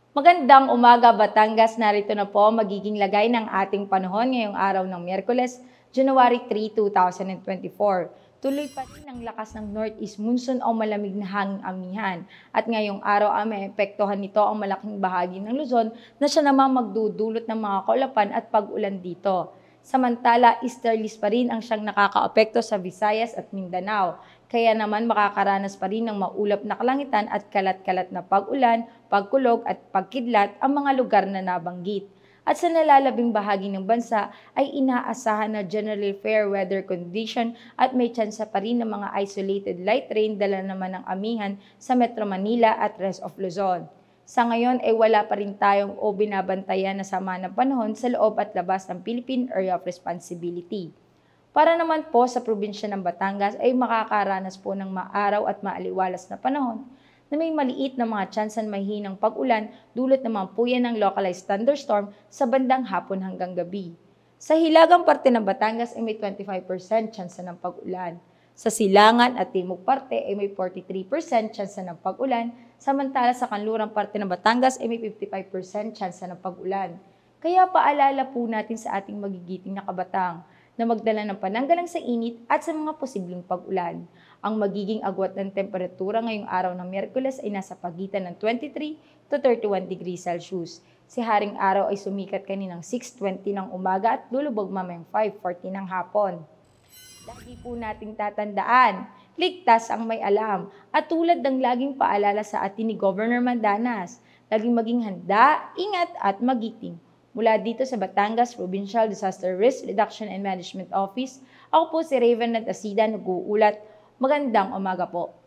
Magandang umaga, Batangas. Narito na po magiging lagay ng ating panahon ngayong araw ng Miyerkules, January 3, 2024. Tuloy pa rin ang lakas ng northeast monsoon o malamig na hanging amihan. At ngayong araw ay may epektuhan nito ang malaking bahagi ng Luzon na siya naman magdudulot ng mga kaulapan at pag-ulan dito. Samantala, easterlies pa rin ang siyang nakakaapekto sa Visayas at Mindanao. Kaya naman makakaranas pa rin ng maulap na kalangitan at kalat-kalat na pag-ulan, pagkulog at pagkidlat ang mga lugar na nabanggit. At sa nalalabing bahagi ng bansa ay inaasahan na generally fair weather condition at may tsansa pa rin ng mga isolated light rain dala naman ng amihan sa Metro Manila at rest of Luzon. Sa ngayon ay wala pa rin tayong o binabantayan na sama ng panahon sa loob at labas ng Philippine Area of Responsibility. Para naman po sa probinsya ng Batangas ay makakaranas po ng maaraw at maaliwalas na panahon na may maliit na mga tsansan mahinang pag-ulan dulot naman po yan ng localized thunderstorm sa bandang hapon hanggang gabi. Sa hilagang parte ng Batangas ay may 25% tsansa ng pag-ulan. Sa silangan at timog parte ay may 43% tsansa ng pag-ulan, samantala sa kanlurang parte ng Batangas ay may 55% tsansa ng pag-ulan. Kaya paalala po natin sa ating magigiting na kabatang na magdala ng pananggalang sa init at sa mga posibleng pag-ulan. Ang magiging agwat ng temperatura ngayong araw ng Miyerkules ay nasa pagitan ng 23 to 31 degrees Celsius. Si Haring Araw ay sumikat kaninang 6:20 ng umaga at lulubog mamayang 5:40 ng hapon. Lagi po nating tatandaan, ligtas ang may alam. At tulad ng laging paalala sa atin ni Governor Mandanas, laging maging handa, ingat at magiting. Mula dito sa Batangas Provincial Disaster Risk Reduction and Management Office, ako po si Raven Asida nag-uulat. Magandang umaga po.